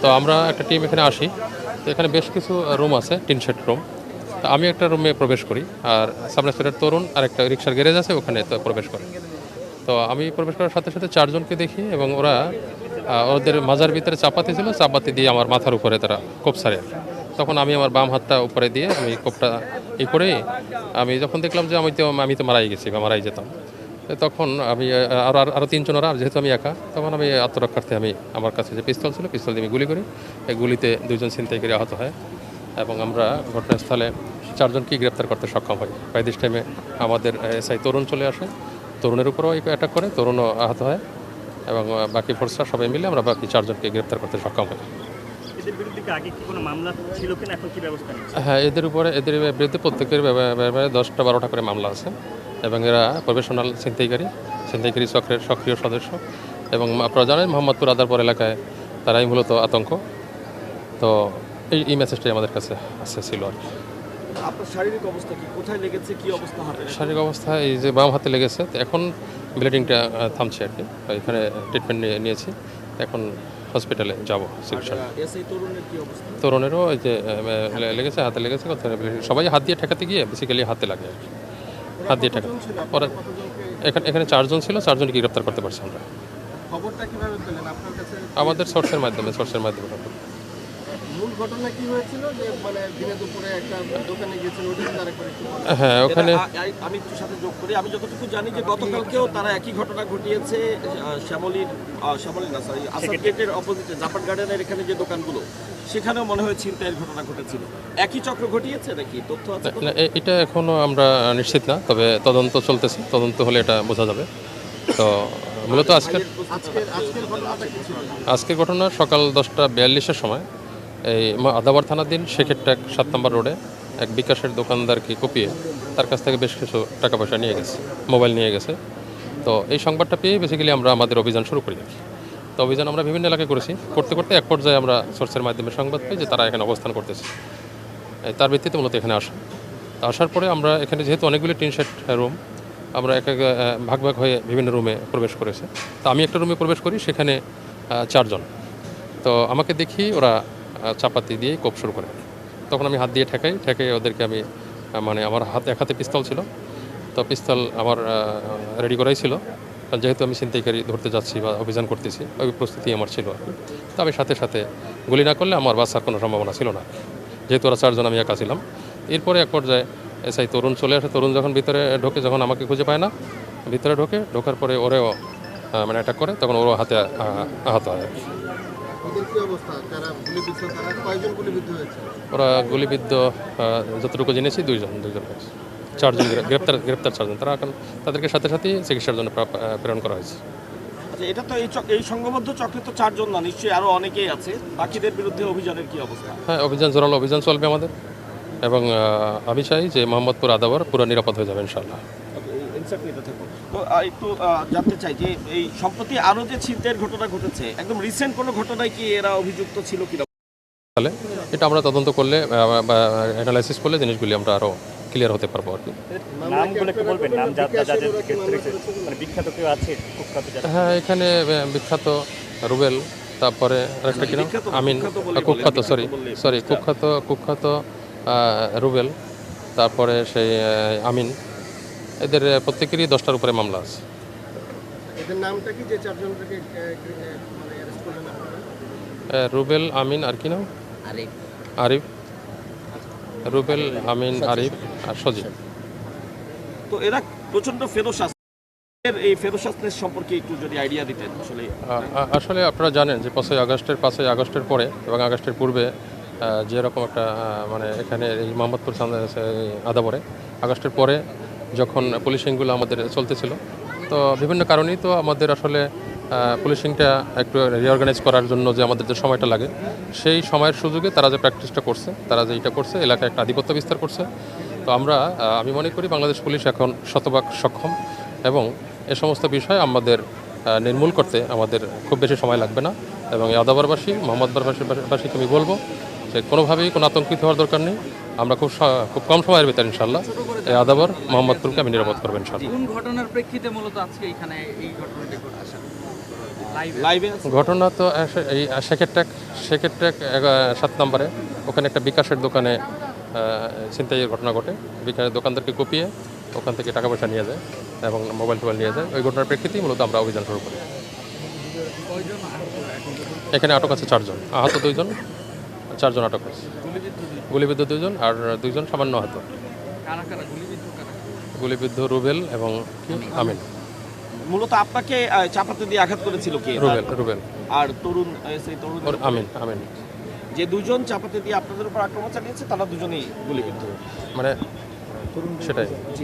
তো আমরা একটা টিম এখানে আসি। তো এখানে বেশ কিছু রুম আছে, টিন শেড রুম। তো আমি একটা রুমে প্রবেশ করি, আর সাব ইন্সপেক্টর তরুণ আর একটা রিক্সার গ্যারেজ আছে, ওখানে তো প্রবেশ করে। তো আমি প্রবেশ করার সাথে সাথে চারজনকে দেখি, এবং ওরা ওদের মাজার ভিতরে চাপাতি ছিল, চাপাতি দিয়ে আমার মাথার উপরে তারা কোপ ছাড়ে। তখন আমি আমার বাম হাতটা উপরে দিয়ে আমি কোপটা করেই আমি যখন দেখলাম যে আমি তো মারাই গেছি বা মারাই যেতাম, তো তখন আমি আরও তিনজন ওরা, যেহেতু আমি একা, তখন আমি আত্মরক্ষার্থে আমার কাছে যে পিস্তল ছিল, পিস্তল দিয়ে আমি গুলি করি। এই গুলিতে দুইজন ছিনতাইকারী আহত হয়, এবং আমরা ঘটনাস্থলে চারজনকেই গ্রেপ্তার করতে সক্ষম হই। প্রায় দিস টাইমে আমাদের এসআই তরুণ চলে আসে, তরুণের উপরও অ্যাটাক করে, তরুণও আহত হয়, এবং বাকি ফোর্সরা সবাই মিলে আমরা বাকি চারজনকে গ্রেপ্তার করতে সক্ষম হই। হ্যাঁ, এদের বিরুদ্ধে প্রত্যেকের ব্যাপারে 10টা-12টা করে মামলা আছে, এবং এরা প্রফেশনাল ছিনতাইকারী চক্রের সক্রিয় সদস্য। এবং আপনারা জানেন মোহাম্মদপুর আদারপুর এলাকায় তারাই মূলত আতঙ্ক। তো এই মেসেজটাই আমাদের কাছে ছিল আর কি। আপনার শারীরিক অবস্থা কি, কোথায় লেগেছে, কি অবস্থা হাতে? শারীরিক অবস্থা এই যে বাম হাতে লেগেছে, তো এখন ব্লিডিংটা থামছে আর কি। এখানে ট্রিটমেন্ট নিয়েছি, এখন হসপিটালে যাব চিকিৎসা। তরুণেরও এই যে লেগেছে, হাতে লেগেছে, সবাই হাত দিয়ে ঠেকাতে গিয়ে বেসিক্যালি হাতে লাগে আর কি, হাত দিয়ে ঠেকাতে। পরে এখানে চারজন ছিল, চারজনকে গ্রেপ্তার করতে পারছি আমরা। খবরটা কিভাবে পেলেন? আপনার কাছে আমাদের সোর্সের মাধ্যমে মূল ঘটনা কি হয়েছিল, যে মানে দিনে দুপুরে একটা দোকানে গিয়েছিল, ওটা তারা করে? হ্যাঁ, ওখানে আমি একটু সাথে যোগ করি। আমি যতটুকু জানি যে গতকালকেও তারা একই ঘটনা ঘটিয়েছে শ্যামলী না, সরি, আসাদ গেটের অপোজিটে জাপান গার্ডেনের এখানে যে দোকানগুলো, সেখানেও মনে হয় ছিনতাইয়ের ঘটনা ঘটেছিল। একই চক্র ঘটিয়েছে নাকি, তথ্য আছে? এটা এখনো আমরা নিশ্চিত না, তবে তদন্ত চলতেছে, তদন্ত হলে এটা বোঝা যাবে। তো মূলত আজকের ঘটনা সকাল 10টা 42-এর সময় এই আদাবার থানাধীন শেখেরটাক 7 নম্বর রোডে এক বিকাশের দোকানদারকে কুপিয়ে তার কাছ থেকে বেশ কিছু টাকা পয়সা নিয়ে গেছে, মোবাইল নিয়ে গেছে। তো এই সংবাদটা পেয়ে বেসিক্যালি আমরা আমাদের অভিযান শুরু করি। তো অভিযান আমরা বিভিন্ন এলাকায় করতে করতে এক পর্যায়ে আমরা সোর্সের মাধ্যমে সংবাদ পাই যে তারা এখানে অবস্থান করতেছে। তার ভিত্তিতে মূলত এখানে আসার পরে আমরা এখানে যেহেতু অনেকগুলি টিন শেড রুম, আমরা ভাগ হয়ে বিভিন্ন রুমে প্রবেশ করেছে। তো আমি একটা রুমে প্রবেশ করি, সেখানে চারজন। তো আমাকে দেখি ওরা চাপাতি দিয়ে কোপ শুরু করে। তখন আমি হাত দিয়ে ঠেকাই ওদেরকে। আমি আমার এক হাতে পিস্তল ছিল, তো পিস্তল আমার রেডি করাই ছিল, যেহেতু আমি ছিনতাইকারী ধরতে যাচ্ছি বা অভিযান করতেছি, ওই প্রস্তুতি আমার ছিল আর কি। তো আমি সাথে সাথে গুলি না করলে আমার বাঁচার কোনো সম্ভাবনা ছিল না, যেহেতু ওরা চারজন, আমি একা ছিলাম। এরপরে এক পর্যায়ে এসআই তরুণ চলে আসে। তরুণ যখন ভিতরে ঢোকে, যখন আমাকে খুঁজে পায় না, ভিতরে ঢোকার পরে ওরেও অ্যাটাক করে, তখন ওরও হাতে আহত হয় আর কি। ওরা গুলিবিদ্ধ যতটুকু জেনেছি দুইজন হয়েছে। চারজন গ্রেপ্তার চারজন। তাদেরকে সাথে সাথেই চিকিৎসার জন্য প্রেরণ করা হয়েছে। আচ্ছা, এটা তো এই সংঘবদ্ধ চক্রে তো চারজন না, নিশ্চয়ই আরও অনেকেই আছে। বাকিদের বিরুদ্ধে অভিযানের কি অবস্থা? হ্যাঁ, জোরালো অভিযান চলবে আমাদের, এবং আমি চাই যে মোহাম্মদপুর আদাবার পুরো নিরাপদ হয়ে যাবে ইনশাআল্লাহ। তো একটু জানতে চাই যে এই সম্প্রতি আরও যে ছিনতাইয়ের ঘটনা ঘটেছে, একদম রিসেন্ট কোনো ঘটনায় কি এরা অভিযুক্ত ছিল কিনা? তাহলে এটা আমরা তদন্ত করলে বা অ্যানালাইসিস করলে জিনিসগুলি আমরা আরও ক্লিয়ার হতে পারবো আর কি। হ্যাঁ, এখানে বিখ্যাত রুবেল, তারপরে আরেকটা কি নাম, আমিন, কুখ্যাত রুবেল, তারপরে সেই আমিন, এদের প্রত্যেকেরই 10টার উপরে মামলা আছে। রুবেল, আমিন, আর কি নাম, আরিফ, রুবেল, আমিন, আরিফ আর সজিব। তো এরা প্রচন্ড ফেরোসাস, এই ফেরোসাসনেস সম্পর্কে একটু যদি আইডিয়া দিতেন। আসলে আপনারা জানেন যে 5ই আগস্টের পরে এবং আগস্টের পূর্বে যেরকম একটা এখানে এই মোহাম্মদপুর আদাবরে আগস্টের পরে যখন পুলিশিংগুলো আমাদের চলতেছিল, তো বিভিন্ন কারণেই তো আমাদের আসলে পুলিশিংটা একটু রিঅর্গানাইজ করার জন্য যে আমাদের যে সময়টা লাগে, সেই সময়ের সুযোগে তারা যে প্র্যাকটিসটা করছে, তারা যে এটা করছে, এলাকায় একটা আধিপত্য বিস্তার করছে। তো আমি মনে করি বাংলাদেশ পুলিশ এখন শতভাগ সক্ষম, এবং এ সমস্ত বিষয় আমাদের নির্মূল করতে আমাদের খুব বেশি সময় লাগবে না। এবং এই আদাবরবাসী, মোহাম্মদপুরবাসীকে আমি বলবো যে কোনোভাবেই কোনো আতঙ্কিত হওয়ার দরকার নেই। আমরা খুব কম সময়ের ভিতরে ইনশাআল্লাহ এই আদাবর মোহাম্মদপুরকে আমি নিরাপদ করবো ইনশাআল্লাহ। কোন ঘটনার প্রেক্ষিতে মূলত আজকে এখানে এই ঘটনাটি ঘটে? লাইভে ঘটনা তো এই শেখের ট্যাক 7 নম্বরে ওখানে একটা বিকাশের দোকানে ছিনতাইয়ের ঘটনা ঘটে। বিকাশের দোকানদারকে কুপিয়ে ওখান থেকে টাকা পয়সা নিয়ে যায় এবং মোবাইল টোবাইল নিয়ে যায়। ওই ঘটনার প্রেক্ষিতেই মূলত আমরা অভিযান শুরু করি। এখানে আটক আছে 4 জন, আহত 2 জন, 4 জন আটক আছে। গুলিবিদ্ধ 2 জন আর 2 জন সামান্য আহত। গুলিবিদ্ধ রুবেল এবং আমিন। মূলত আপনাকে চাপাতে দিয়ে আঘাত করেছিল কে? রুবেল আর তরুণ সেই তরুণ আমিন যে দুজন চাপাতে দিয়ে আপনাদের উপর আক্রমণ চালিয়েছে তারা দুজনেই গুলিবিদ্ধ। মানে সেটাই।